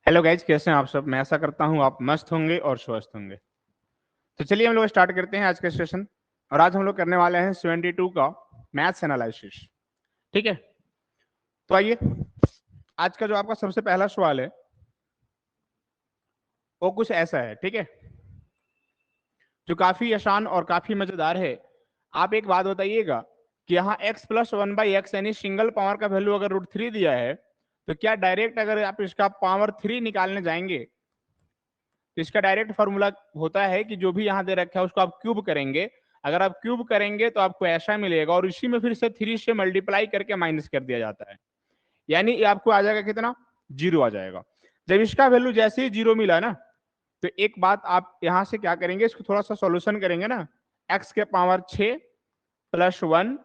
Hello guys, कैसे हैं आप सब। मैं ऐसा करता हूं आप मस्त होंगे और स्वस्थ होंगे। तो चलिए हम लोग स्टार्ट करते हैं आज का सेशन। और आज हम लोग करने वाले हैं 72 का मैथ्स एनालिसिस। ठीक है, तो आइए, आज का जो आपका सबसे पहला सवाल है वो कुछ ऐसा है। ठीक है, जो काफी आसान और काफी मजेदार है। आप एक बात बताइएगा कि यहाँ x प्लस 1/x यानी सिंगल पावर का वैल्यू अगर √3 दिया है, तो क्या डायरेक्ट अगर आप इसका पावर 3 निकालने जाएंगे तो इसका डायरेक्ट फॉर्मूला होता है कि जो भी यहाँ दे रखा है उसको आप क्यूब करेंगे। अगर आप क्यूब करेंगे तो आपको ऐसा मिलेगा, और इसी में फिर से 3 से मल्टीप्लाई करके माइनस कर दिया जाता है, यानी ये आपको आ जाएगा कितना, 0 आ जाएगा। जब इसका वैल्यू जैसे ही 0 मिला ना, तो एक बात आप यहाँ से क्या करेंगे, इसको थोड़ा सा सॉल्यूशन करेंगे ना, x के पावर 6 + 1।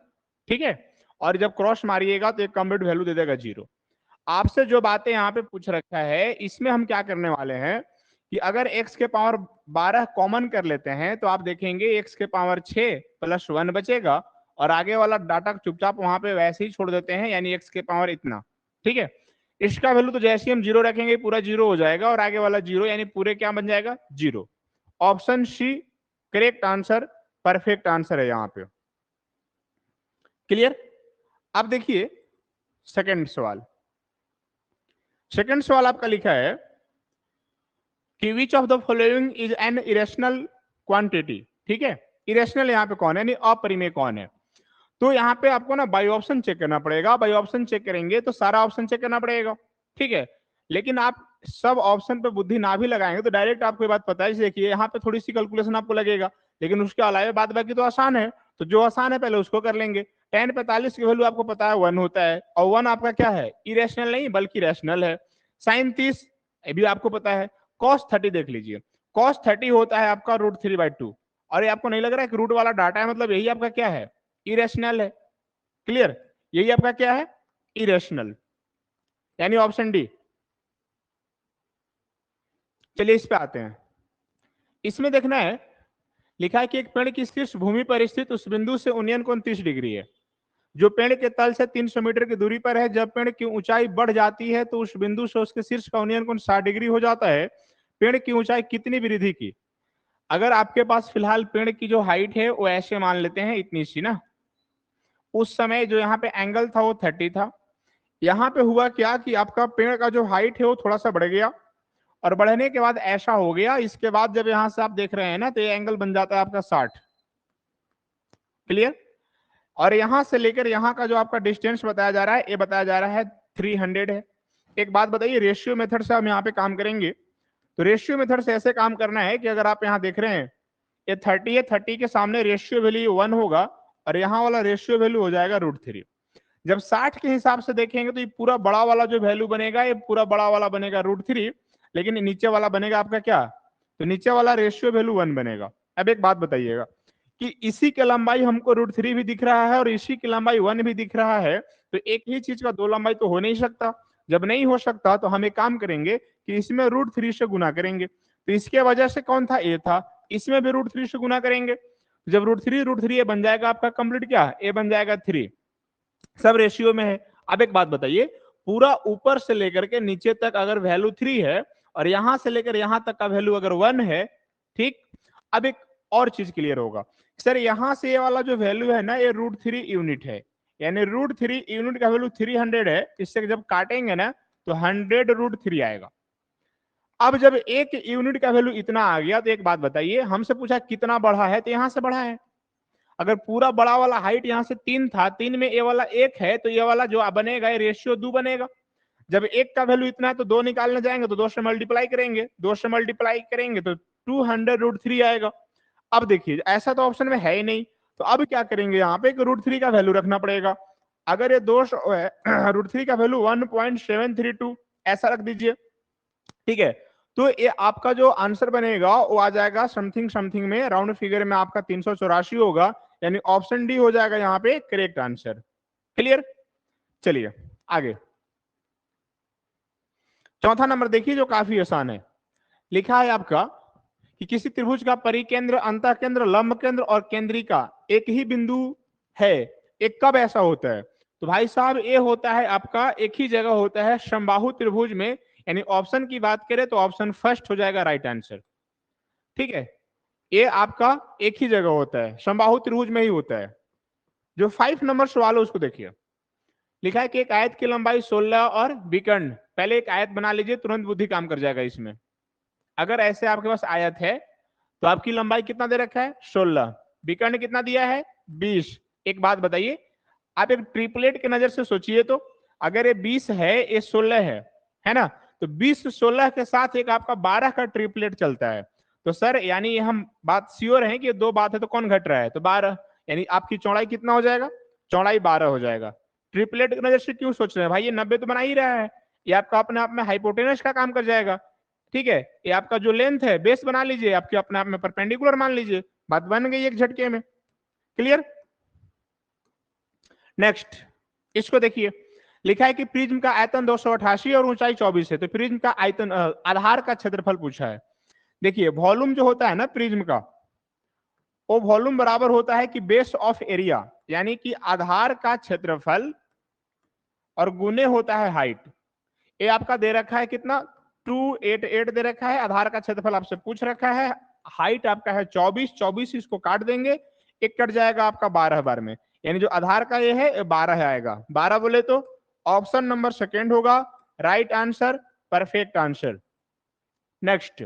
ठीक है, और जब क्रॉस मारिएगा तो एक कंप्लीट वैल्यू दे देगा 0। आपसे जो बातें यहाँ पे पूछ रखा है इसमें हम क्या करने वाले हैं कि अगर x के पावर 12 कॉमन कर लेते हैं तो आप देखेंगे x के पावर 6 + 1 बचेगा, और आगे वाला डाटा चुपचाप वहां पे वैसे ही छोड़ देते हैं, यानी x के पावर इतना। ठीक है, इसका वैल्यू तो जैसे ही हम 0 रखेंगे पूरा 0 हो जाएगा, और आगे वाला 0 यानी पूरे क्या बन जाएगा, 0। Option C correct answer, perfect answer है यहाँ पे। क्लियर। अब देखिए सेकंड सवाल। सेकंड सवाल आपका लिखा है कि which of the following is an irrational quantity. ठीक है, इरेशनल यहाँ पे कौन है, यानी अपरिमेय कौन है। तो यहाँ पे आपको ना बाई ऑप्शन चेक करना पड़ेगा। बाई ऑप्शन चेक करेंगे तो सारा ऑप्शन चेक करना पड़ेगा। ठीक है, लेकिन आप सब ऑप्शन पे बुद्धि ना भी लगाएंगे तो डायरेक्ट आपको ये बात पता है। देखिए यहाँ पे थोड़ी सी कैलकुलेशन आपको लगेगा, लेकिन उसके अलावा बात बाकी तो आसान है। तो जो आसान है पहले उसको कर लेंगे। tan 45 की वैल्यू आपको पता है 1 होता है, और 1 आपका क्या है, इरेशनल नहीं बल्कि रैशनल है। sin 30 ये भी आपको पता है। cos 30 देख लीजिए, cos 30 होता है आपका √3/2। और ये आपको नहीं लग रहा है कि रूट वाला डाटा है, मतलब यही आपका क्या है, इरेशनल है। क्लियर, यही आपका क्या है, इरेशनल, यानी ऑप्शन डी। चलिए इस पे आते हैं। इसमें देखना है, लिखा है कि एक पेड़ की शीर्ष भूमि पर स्थित उस बिंदु से उन्नयन कोण 30 डिग्री है जो पेड़ के तल से 300 मीटर की दूरी पर है। जब पेड़ की ऊंचाई बढ़ जाती है तो उस बिंदु से उसके शीर्ष का उन्नयन कोण 60 डिग्री हो जाता है। पेड़ की ऊंचाई कितनी वृद्धि की। अगर आपके पास फिलहाल पेड़ की जो हाइट है वो ऐसे मान लेते हैं इतनी सी ना, उस समय जो यहाँ पे एंगल था वो 30 था। यहाँ पे हुआ क्या कि आपका पेड़ का जो हाइट है वो थोड़ा सा बढ़ गया, और बढ़ने के बाद ऐसा हो गया। इसके बाद जब यहां से आप देख रहे हैं ना तो ये एंगल बन जाता है आपका 60। क्लियर। और यहां से लेकर यहां का जो आपका डिस्टेंस बताया जा रहा है, ये बताया जा रहा है 300 है। एक बात बताइए, रेशियो मेथड से हम यहाँ पे काम करेंगे। तो रेशियो मेथड से ऐसे काम करना है कि अगर आप यहाँ देख रहे हैं ये 30 है, 30 के सामने रेशियो वैल्यू 1 होगा, और यहाँ वाला रेशियो वैल्यू हो जाएगा √3। जब 60 के हिसाब से देखेंगे तो ये पूरा बड़ा वाला जो वैल्यू बनेगा, ये पूरा बड़ा वाला बनेगा √3, लेकिन नीचे वाला बनेगा आपका क्या, तो नीचे वाला रेशियो वैल्यू 1 बनेगा। अब एक बात बताइएगा कि इसी की लंबाई हमको √3 भी दिख रहा है और इसी की लंबाई 1 भी दिख रहा है, तो एक ही चीज का दो लंबाई तो हो नहीं सकता। जब नहीं हो सकता तो हम एक काम करेंगे कि इसमें √3 से गुना करेंगे। तो इसके वजह से कौन था, ए था, इसमें भी √3 से गुना करेंगे। जब √3 ये बन जाएगा आपका कंप्लीट क्या, ए बन जाएगा 3, सब रेशियो में है। अब एक बात बताइए, पूरा ऊपर से लेकर के नीचे तक अगर वैल्यू 3 है और यहां से लेकर यहां तक का वैल्यू अगर 1 है, ठीक। अब एक और चीज क्लियर होगा, सर यहां से ये वाला जो वैल्यू है ना, ये √3 यूनिट है, यानी √3 यूनिट का वैल्यू 300 है। इससे जब काटेंगे ना तो 100√3 आएगा। अब जब एक यूनिट का वैल्यू इतना आ गया तो एक बात बताइए, हमसे पूछा कितना बढ़ा है, तो यहां से बढ़ा है। अगर पूरा बड़ा वाला हाइट यहाँ से 3 था, 3 में ये वाला 1 है, तो ये वाला जो बनेगा ये रेशियो 2 बनेगा। जब 1 का वैल्यू इतना है तो 2 निकालने जाएंगे तो 2 से मल्टीप्लाई करेंगे, 2 से मल्टीप्लाई करेंगे तो 200√3 आएगा। अब देखिए ऐसा तो ऑप्शन में है ही नहीं, तो अब क्या करेंगे, यहाँ पे √3 का वैल्यू रखना पड़ेगा। अगर ये दोष √3 का वैल्यू 1.732 ऐसा रख दीजिए। ठीक है, तो ये आपका जो आंसर बनेगा वो आ जाएगा समथिंग समथिंग में, राउंड फिगर में आपका 384 होगा, यानी ऑप्शन डी हो जाएगा यहाँ पे करेक्ट आंसर। क्लियर। चलिए आगे, चौथा नंबर देखिए जो काफी आसान है। लिखा है आपका कि किसी त्रिभुज का परिकेंद्र, अंतः केंद्र, लंब केंद्र और केंद्रिका एक ही बिंदु है, एक कब ऐसा होता है। तो भाई साहब ये होता है आपका एक ही जगह होता है समबाहु त्रिभुज में। यानी ऑप्शन की बात करें तो ऑप्शन फर्स्ट हो जाएगा राइट आंसर। ठीक है, ये आपका एक ही जगह होता है, समबाहु त्रिभुज में ही होता है। जो 5 नंबर सवाल है उसको देखिए, लिखा है कि एक आयत की लंबाई 16 और विकर्ण, पहले एक आयत बना लीजिए, तुरंत बुद्धि काम कर जाएगा इसमें। अगर ऐसे आपके पास आयत है तो आपकी लंबाई कितना दे रखा है 16, विकर्ण कितना दिया है 20। एक बात बताइए, आप एक ट्रिपलेट के नजर से सोचिए तो, अगर ये 20 है ये 16 है ना, तो 20 16 के साथ एक आपका 12 का ट्रिपलेट चलता है। तो सर यानी ये हम बात श्योर है कि ये दो बात है तो कौन घट रहा है, तो 12, यानी आपकी चौड़ाई कितना हो जाएगा, चौड़ाई 12 हो जाएगा। ट्रिपलेट की नजर से क्यों सोच रहे हैं भाई, ये 90 तो बना ही रहा है, ये आपका अपने आप में हाइपोटेनस का काम कर जाएगा। ठीक है, ये आपका जो लेंथ है बेस बना लीजिए, आपके अपने आप में परपेंडिकुलर मान लीजिए, बात बन गई एक झटके में। क्लियर। नेक्स्ट इसको देखिए, लिखा है कि प्रिज्म का आयतन 288 और ऊंचाई 24 है, तो प्रिज्म का आयतन आधार का क्षेत्रफल पूछा है। देखिए वॉल्यूम जो होता है ना प्रिज्म का, वो वॉल्यूम बराबर होता है कि बेस ऑफ एरिया, यानी कि आधार का क्षेत्रफल और गुने होता है हाइट। ये आपका दे रखा है कितना 288 दे रखा है, आधार का क्षेत्रफल आपसे पूछ रखा है, हाइट आपका है 24, 24 इसको काट देंगे, एक कट जाएगा आपका 12 बार में, यानी जो आधार का ये है 12 आएगा। 12 बोले तो ऑप्शन नंबर सेकेंड होगा right answer, perfect answer. Next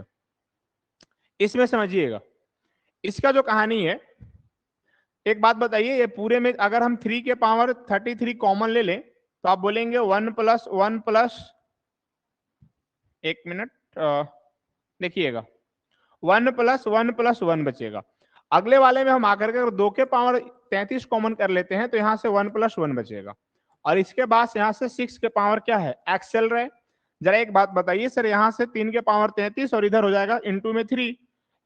इसमें समझिएगा, इसका जो कहानी है, एक बात बताइए, ये पूरे में अगर हम 3 के पावर 33 कॉमन ले लें तो आप बोलेंगे 1 प्लस 1 प्लस, एक मिनट देखिएगा, 1 प्लस 1 प्लस 1 बचेगा। अगले वाले में हम आकर के 2 के पावर 33 कॉमन कर लेते हैं तो यहां से 1 प्लस 1 बचेगा, और इसके बाद यहाँ से 6 के पावर क्या है एक्स चल रहा है। जरा एक बात बताइए सर, यहाँ से 3 के पावर 33 और इधर हो जाएगा इंटू में 3,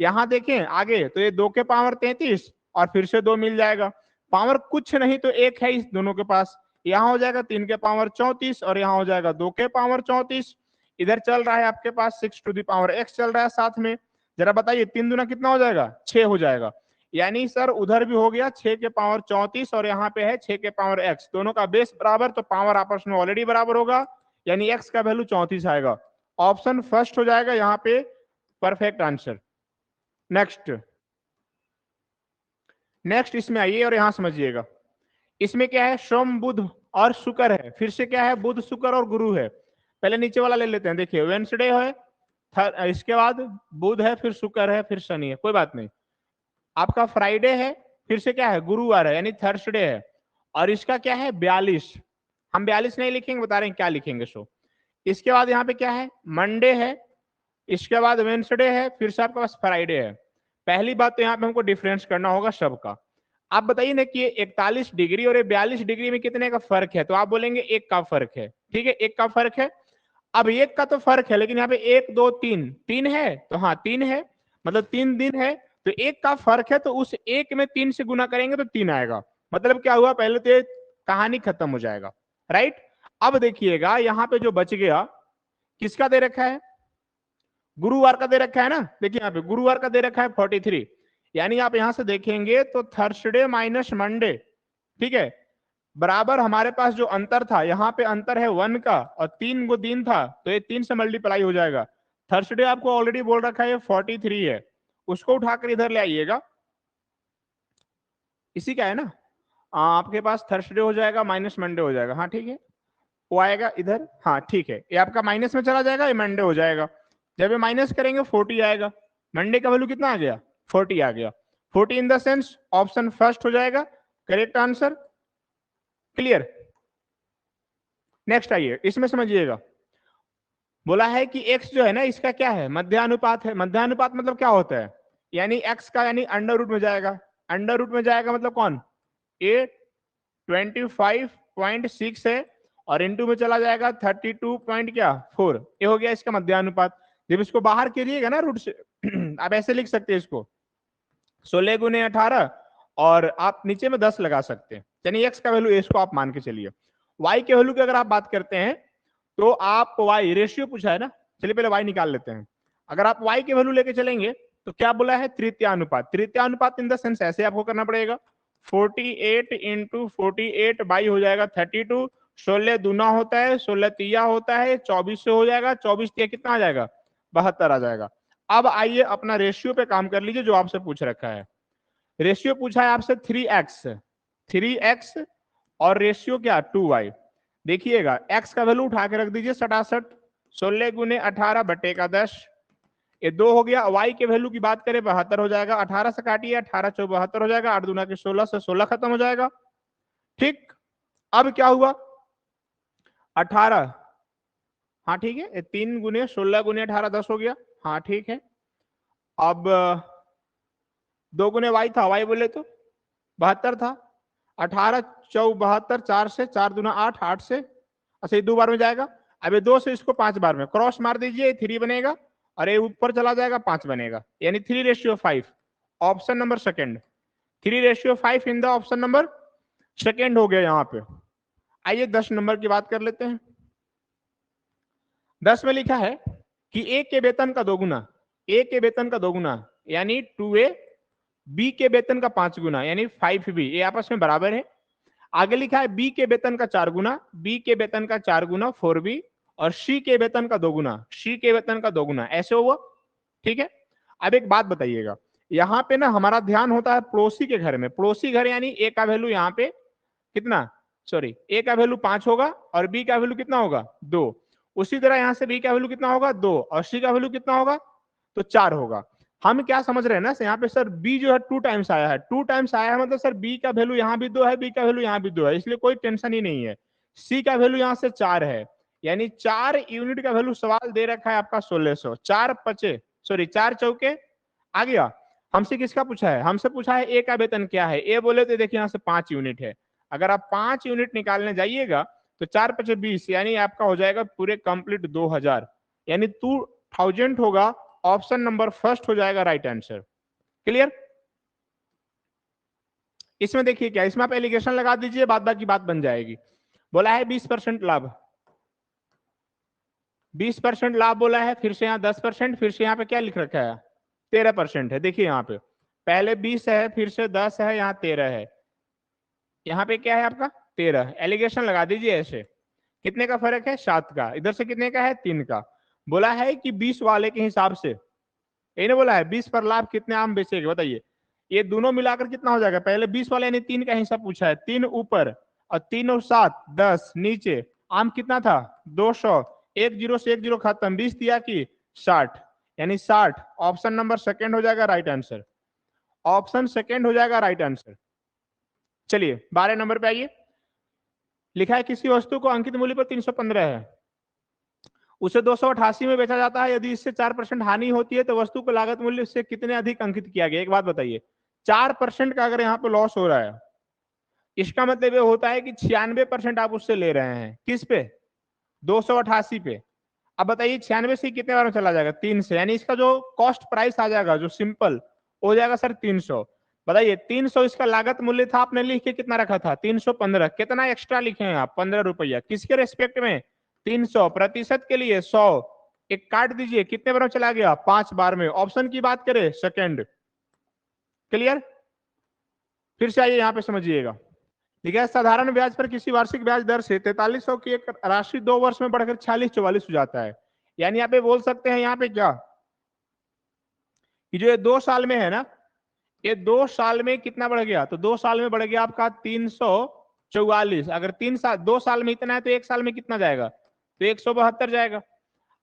यहाँ देखें आगे तो ये 2 के पावर 33 और फिर से 2 मिल जाएगा, पावर कुछ नहीं तो एक है इस दोनों के पास, यहाँ हो जाएगा 3 के पावर 34 और यहाँ हो जाएगा 2 के पावर 34, इधर चल रहा है आपके पास 6 टू द पावर x चल रहा है साथ में। जरा बताइए 3 दूना कितना हो जाएगा 6 हो जाएगा, यानी सर उधर भी हो गया 6 के पावर 34 और यहाँ पे है 6 के पावर x, दोनों का बेस बराबर तो पावर आपस में ऑलरेडी बराबर होगा, यानी x का वैल्यू 34 आएगा। ऑप्शन फर्स्ट हो जाएगा यहाँ पे परफेक्ट आंसर। नेक्स्ट इसमें आइए और यहां समझिएगा, इसमें क्या है सोम बुध और शुक्र है, फिर से क्या है बुध शुक्र और गुरु है। पहले नीचे वाला ले लेते हैं, देखिए वेंसडे है, इसके बाद बुध है, फिर शुक्र है, फिर शनि है, कोई बात नहीं। आपका फ्राइडे है, फिर से क्या है गुरुवार है यानी थर्सडे है, और इसका क्या है 42, हम 42 नहीं लिखेंगे, बता रहे हैं क्या लिखेंगे सो। इसके बाद यहाँ पे क्या है मंडे है, इसके बाद वेंसडे है, फिर से आपके पास फ्राइडे है। पहली बात तो यहाँ पे हमको डिफरेंस करना होगा सबका। आप बताइए ना कि 41 डिग्री और 42 डिग्री में कितने का फर्क है, तो आप बोलेंगे एक का फर्क है, ठीक है एक का फर्क है। अब एक का तो फर्क है, लेकिन यहाँ पे 1 2 3 3 है, तो हाँ 3 है, मतलब 3 दिन है, तो एक का फर्क है, तो उस एक में 3 से गुना करेंगे तो 3 आएगा, मतलब क्या हुआ पहले तो ये कहानी खत्म हो जाएगा, राइट। अब देखिएगा यहाँ पे जो बच गया किसका दे रखा है, गुरुवार का दे रखा है ना, देखिए यहाँ पे गुरुवार का दे रखा है 43, यानी आप यहां से देखेंगे तो थर्सडे माइनस मंडे, ठीक है, बराबर हमारे पास जो अंतर था यहाँ पे अंतर है 1 का, और 3 गो दिन था तो ये 3 से मल्टीप्लाई हो जाएगा। थर्सडे आपको ऑलरेडी बोल रखा है 43 है, उसको उठाकर इधर ले आइएगा, इसी का है ना, आपके पास थर्सडे हो जाएगा माइनस मंडे हो जाएगा, हाँ ठीक है, वो आएगा इधर, हाँ ठीक है, ये आपका माइनस में चला जाएगा, ये मंडे हो जाएगा, जब ये माइनस करेंगे 40 आएगा, मंडे का वैल्यू कितना आ गया 40 आ गया, 40 इन द सेंस ऑप्शन फर्स्ट हो जाएगा करेक्ट आंसर। क्लियर। नेक्स्ट आइए इसमें समझिएगा, बोला है कि x जो है ना इसका क्या है मध्यानुपात है, मध्यानुपात मतलब क्या होता है, यानी x का यानी अंडर रूट में जाएगा, अंडर रूट में जाएगा मतलब कौन a 25.6 है और इंटू में चला जाएगा 32 पॉइंट क्या 4, ये हो गया इसका मध्यानुपात। जब इसको बाहर करिएगा ना रूट से आप ऐसे लिख सकते हैं इसको 16 गुने 18 और आप नीचे में 10 लगा सकते हैं, यानी x का वैल्यू इसको आप मान के चलिए। y के वैल्यू की अगर आप बात करते हैं तो आप y रेशियो पूछा है ना, चलिए पहले y निकाल लेते हैं। अगर आप y के वैल्यू लेके चलेंगे तो क्या बोला है तृतीयानुपात, तृतीयानुपात इन द सेंस ऐसे आपको करना पड़ेगा 48 इंटू 48 बाई हो जाएगा 32, 16 दूना होता है, 16 तिया होता है, 24 से हो जाएगा, 24 तिया कितना आ जाएगा, 72 आ जाएगा। अब आइए अपना रेशियो पे काम कर लीजिए जो आपसे पूछ रखा है। रेशियो पूछा है आपसे 3x और रेशियो क्या 2y। देखिएगा x का वैल्यू उठा के रख दीजिए 67, 16 गुने 18 बटे का 10, ये 2 हो गया। y के वैल्यू की बात करें 72 हो जाएगा, 18 से काटिए, 18 चौ 72 हो जाएगा, 8 दूना के 16 से 16 खत्म हो जाएगा। ठीक, अब क्या हुआ 18, हाँ ठीक है, 3 गुने 16 गुने 18 10 हो गया, हाँ ठीक है। अब 2 गुने y था, y बोले तो 72 था, 18 चौ 72, 4 से 4 दूना 8, 8 से, अच्छा ये 2 बार में जाएगा। अब ये 2 से इसको 5 बार में क्रॉस मार दीजिए, 3 बनेगा और ये ऊपर चला जाएगा 5 बनेगा, यानी 3:5। Option number second 3:5 in the option number second हो गया यहाँ पे। आइए 10 नंबर की बात कर लेते हैं। 10 में लिखा है कि ए के वेतन का 2 गुना, ए के वेतन का 2 गुना यानी 2a, बी के वेतन का 5 गुना यानी 5b, ये आपस में बराबर है। आगे लिखा है बी के वेतन का 4 गुना, बी के वेतन का 4 गुना 4b, और सी के वेतन का 2 गुना, सी के वेतन का 2 गुना, ऐसे हुआ। ठीक है, अब एक बात बताइएगा, यहाँ पे ना हमारा ध्यान होता है पड़ोसी के घर में, पड़ोसी घर यानी ए का वैल्यू यहाँ पे कितना, सॉरी ए का वैल्यू 5 होगा और बी का वैल्यू कितना होगा 2। उसी तरह यहाँ से बी का वैल्यू कितना होगा 2 और सी का वैल्यू कितना होगा तो 4 होगा। हम क्या समझ रहे हैं ना यहाँ पे सर बी जो है 2 टाइम्स आया है, 2 टाइम्स आया है मतलब सर बी का वैल्यू यहाँ भी 2 है, बी का वैल्यू यहाँ भी 2 है, इसलिए कोई टेंशन ही नहीं है। सी का वैल्यू यहाँ से 4 है, यानी 4 यूनिट का वैल्यू सवाल दे रखा है आपका 1600। 4 पचे सॉरी 4 चौके आ गया। हमसे किसका पूछा है, हमसे पूछा है ए का वेतन क्या है, ए बोले तो देखिए यहाँ से 5 यूनिट है। अगर आप 5 यूनिट निकालने जाइएगा तो 4 पचे 20 यानी आपका हो जाएगा पूरे कंप्लीट 2000, यानी 2000 होगा। ऑप्शन नंबर फर्स्ट हो जाएगा राइट आंसर। क्लियर। इसमें देखिए क्या, इसमें आप एलिगेशन लगा दीजिए, बात बाकी बात बन जाएगी। बोला है 20% लाभ, 20% लाभ बोला है, फिर से यहाँ 10%, फिर से यहाँ पे क्या लिख रखा है 13% है। देखिए यहाँ पे पहले 20 है, फिर से 10 है, यहाँ 13 है, यहाँ पे क्या है आपका 13। एलिगेशन लगा दीजिए ऐसे, कितने का फर्क है 7 का, इधर से कितने का है 3 का। बोला है कि 20 वाले के हिसाब से, इन्हें बोला है 20 पर लाभ कितने आम बेचेगा बताइए, ये दोनों मिलाकर कितना हो जाएगा, पहले 20 वाले यानी 3 का हिसाब पूछा है, 3 ऊपर और 3 और 7 10 नीचे, आम कितना था 200, 1 0 से 1 0 खत्म, 20 दिया कि 60 यानी 60। ऑप्शन नंबर सेकंड हो जाएगा राइट आंसर, ऑप्शन सेकंड हो जाएगा राइट आंसर। चलिए 12 नंबर पे आइए। लिखा है किसी वस्तु को अंकित मूल्य पर 315 है, उसे 288 में बेचा जाता है, यदि इससे 4% हानि होती है तो वस्तु को लागत मूल्य से कितने अधिक अंकित किया गया। एक बात बताइए 4% का अगर यहाँ पे लॉस हो रहा है, इसका मतलब ये होता है कि 96% आप उससे ले रहे हैं, किस पे 288 पे। अब बताइए 96 से कितने बार में चला जाएगा 3 से, यानी इसका जो कॉस्ट प्राइस आ जाएगा जो सिंपल हो जाएगा सर 300। बताइए 300 इसका लागत मूल्य था, आपने लिख के कितना रखा था 315, कितना एक्स्ट्रा लिखे हैं आप 15 रुपया, किसके रेस्पेक्ट में 300, प्रतिशत के लिए 100, एक काट दीजिए, कितने बार में चला गया 5 बार में। ऑप्शन की बात करें सेकंड। क्लियर। फिर से आइए यहाँ पे समझिएगा, ठीक है। साधारण ब्याज पर किसी वार्षिक ब्याज दर से 4300 की एक राशि 2 वर्ष में बढ़कर 46-44 हो जाता है, यानी यहाँ पे बोल सकते हैं यहाँ पे क्या कि जो ये 2 साल में है ना, ये 2 साल में कितना बढ़ गया, तो 2 साल में बढ़ गया आपका 344। अगर 3 साल 2 साल में इतना है तो 1 साल में कितना जाएगा तो 172 जाएगा।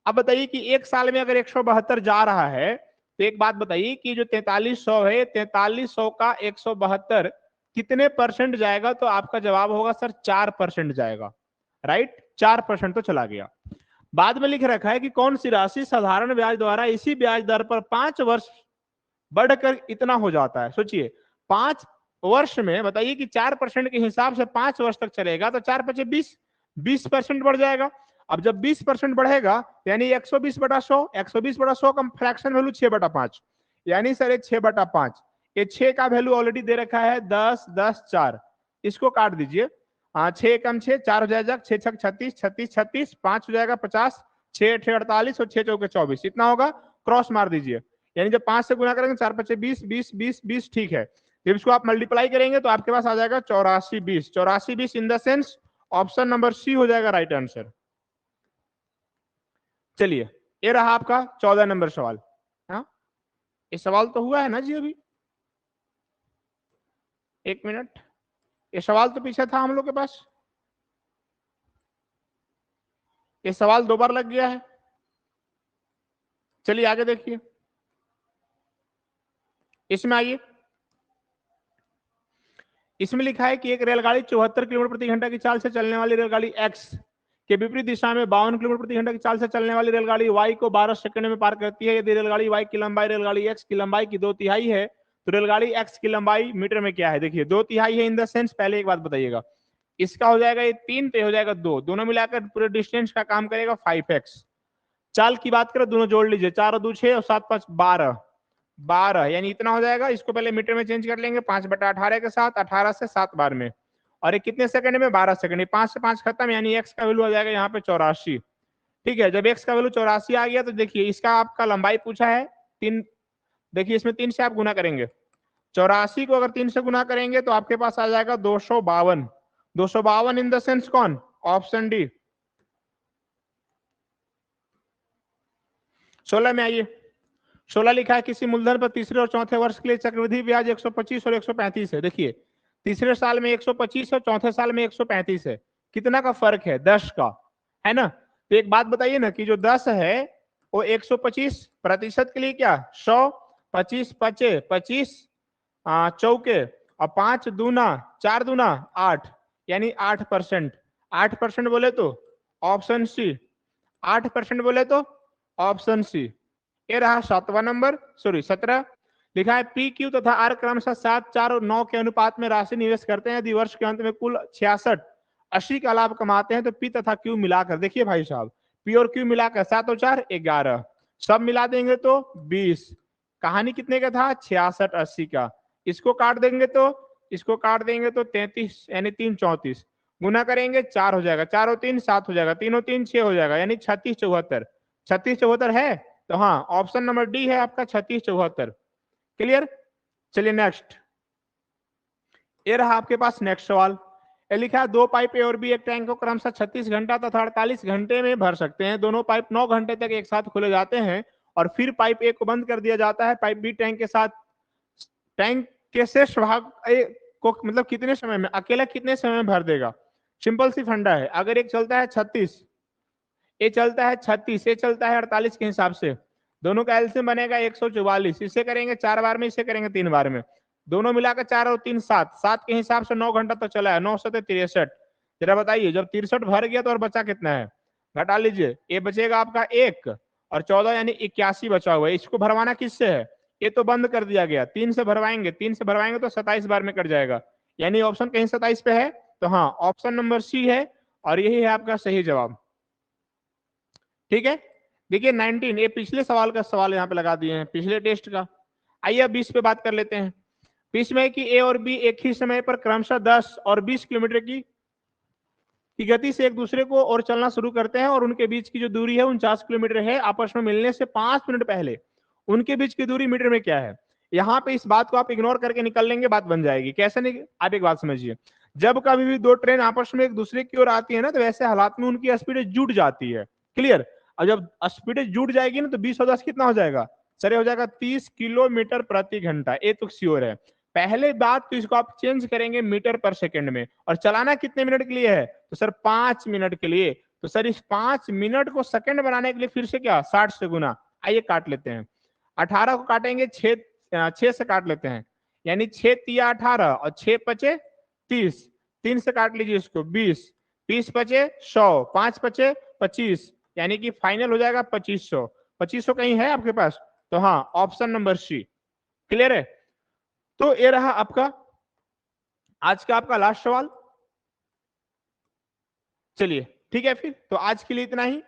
अब बताइए कि 1 साल में अगर 172 जा रहा है तो एक बात बताइए कि जो 4300 है, 4300 का 172 कितने परसेंट जाएगा, तो आपका जवाब होगा सर 4% जाएगा। राइट, 4% तो चला गया। बाद में लिख रखा है कि कौन सी राशि साधारण ब्याज द्वारा इसी ब्याज दर पर 5 वर्ष बढ़कर इतना हो जाता है। सोचिए 5 वर्ष में बताइए कि 4% के हिसाब से 5 वर्ष तक चलेगा तो 4 पचे 20% बढ़ जाएगा। अब जब 20% बढ़ेगा यानी 120/100, 120/100 का फ्रैक्शन वैल्यू 6/5, यानी सर 6/5, ये 6 का वैल्यू ऑलरेडी दे रखा है 10 10 4, इसको काट दीजिए, 6 कम 6 4 हो जाएगा, 6 6 36 36 36, 5 हो जाएगा 50, 6 8 48 और 6 चौके 24, इतना होगा। क्रॉस मार दीजिए, यानी जब 5 से गुना करेंगे 4 पचे 20 20 20 20, ठीक है। जब इसको आप मल्टीप्लाई करेंगे तो आपके पास आ जाएगा 84 20, 84 20 in the sense option number C हो जाएगा राइट आंसर। चलिए, ये रहा आपका 14 नंबर सवाल। हाँ, ये सवाल तो हुआ है ना जी अभी, एक मिनट, ये सवाल तो पीछे था हम लोग के पास, ये सवाल 2 बार लग गया है। चलिए आगे देखिए, इसमें आइए, इसमें लिखा है कि एक रेलगाड़ी 74 किलोमीटर प्रति घंटा की चाल से चलने वाली रेलगाड़ी एक्स के विपरीत दिशा में 52 किलोमीटर प्रति घंटा की चाल से चलने वाली रेलगाड़ी वाई को 12 सेकंड में पार करती है। यदि रेलगाड़ी वाई की लंबाई रेलगाड़ी एक्स की लंबाई की 2/3 है तो रेलगाड़ी एक्स की लंबाई मीटर में क्या है? देखिए 2/3 है इन द सेंस, पहले एक बात बताइएगा, इसका हो जाएगा ये 3 तो हो जाएगा 2, दोनों मिलाकर पूरे डिस्टेंस का काम करेगा 5x। चाल की बात करें, दोनों जोड़ लीजिए, 4 और 2 6 और 7 5 12, 12 यानी इतना हो जाएगा। इसको पहले मीटर में चेंज कर लेंगे, 5/18 के साथ 18 से 7 बार में, और ये कितने सेकंड में? 12 सेकंड। 5 से 5 खत्म, यानी एक्स का वैल्यू आ जाएगा यहाँ पे 84। ठीक है, जब एक्स का वैल्यू 84 आ गया तो देखिए इसका आपका लंबाई पूछा है 3, देखिए इसमें 3 से आप गुना करेंगे, 84 को अगर 3 से गुना करेंगे तो आपके पास आ जाएगा 252। 252 इन द सेंस कौन? Option D. 16 में आइए, 16 लिखा है किसी मूलधन पर तीसरे और चौथे वर्ष के लिए चक्रवृद्धि ब्याज 125 और 135 है। देखिए तीसरे साल में 125 और चौथे साल में 135 है, कितना का फर्क है? 10 का, है ना। तो एक बात बताइए ना कि जो 10 है वो 125% के लिए क्या 100, 25 पचे 25 चौके और 5 दूना 4 दूना 8, यानी 8%। 8% बोले तो ऑप्शन सी, 8% बोले तो ऑप्शन सी। ये रहा 7वां नंबर, सॉरी 17, लिखा है पी क्यू तथा आर क्रमशः 7, 4 और 9 के अनुपात में राशि निवेश करते हैं। यदि वर्ष के अंत में कुल 66, 80 का लाभ कमाते हैं तो पी तथा क्यू मिलाकर, देखिए भाई साहब, पी और क्यू मिलाकर 7 और 4 11, सब मिला देंगे तो 20। कहानी कितने का था? 66 80 का। इसको काट देंगे तो, इसको काट देंगे तो 33, यानी 3 34, गुना करेंगे 4 हो जाएगा, 4 और 3 7 हो जाएगा, 3 और 3 6 हो जाएगा, यानी 36 74। 36 74 है तो हाँ ऑप्शन नंबर डी है आपका 36 74। क्लियर। चलिए नेक्स्ट, ये रहा आपके पास नेक्स्ट सवाल। ये लिखा है 2 पाइप ए और बी एक टैंक को क्रमशः 36 घंटा तथा 48 घंटे में भर सकते हैं। दोनों पाइप 9 घंटे तक एक साथ खोले जाते हैं और फिर पाइप ए को बंद कर दिया जाता है। पाइप बी टैंक के साथ, टैंक के शेष भाग ए को मतलब कितने समय में, अकेला कितने समय में भर देगा? सिंपल सी फंडा है, अगर एक चलता है 36, ये चलता है 36, ये चलता है 48 के हिसाब से, दोनों का एलसीएम बनेगा 144। इसे करेंगे 4 बार में, इसे करेंगे 3 बार में, दोनों मिलाकर 4 और 3 7, 7 के हिसाब से 9 घंटा तो चला है, 9 7 63। जरा बताइए जब 63 भर गया तो और बचा कितना है? घटा लीजिए, ये बचेगा आपका 1 और 14 यानी 81 बचा हुआ है। इसको भरवाना किससे है? ये तो बंद कर दिया गया, 3 से भरवाएंगे, 3 से भरवाएंगे तो 27 बार में कट जाएगा, यानी ऑप्शन कहीं 27 पे है तो हाँ ऑप्शन नंबर सी है और यही है आपका सही जवाब। ठीक है, देखिए 19, ये पिछले सवाल का सवाल यहाँ पे लगा दिए हैं, पिछले टेस्ट का। आइए अब 20 पे बात कर लेते हैं। 20 में कि ए और बी एक ही समय पर क्रमशः 10 और 20 किलोमीटर की गति से एक दूसरे को और चलना शुरू करते हैं और उनके बीच की जो दूरी है 49 किलोमीटर है। आपस में मिलने से 5 मिनट पहले उनके बीच की दूरी मीटर में क्या है? यहाँ पे इस बात को आप इग्नोर करके निकल लेंगे, बात बन जाएगी। कैसे नहीं? आप एक बात समझिए, जब कभी भी 2 ट्रेन आपस में एक दूसरे की ओर आती है ना तो वैसे हालात में उनकी स्पीड जुट जाती है। क्लियर। और जब स्पीड जुट जाएगी ना तो 20 और 10 कितना हो जाएगा? सर हो जाएगा 30 किलोमीटर प्रति घंटा, ये तो श्योर है। पहले बात तो इसको आप चेंज करेंगे मीटर पर सेकंड में, और चलाना कितने मिनट के लिए है? तो सर 5 मिनट के लिए। तो सर इस 5 मिनट को सेकंड बनाने के लिए फिर से क्या 60 से गुना, आइए काट लेते हैं। 18 को काटेंगे 6 से काट लेते हैं, यानी 6 तिया 18 और 6 पचे 30, 3 से काट लीजिए इसको 20, 20 पचे 100, 5 पचे 25, यानी कि फाइनल हो जाएगा 2500। 2500 कहीं है आपके पास? तो हाँ ऑप्शन नंबर सी। क्लियर है। तो ये रहा आपका आज का आपका लास्ट सवाल। चलिए ठीक है, फिर तो आज के लिए इतना ही,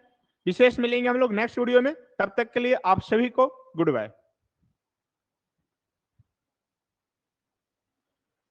विशेष मिलेंगे हम लोग नेक्स्ट वीडियो में। तब तक के लिए आप सभी को गुड बाय।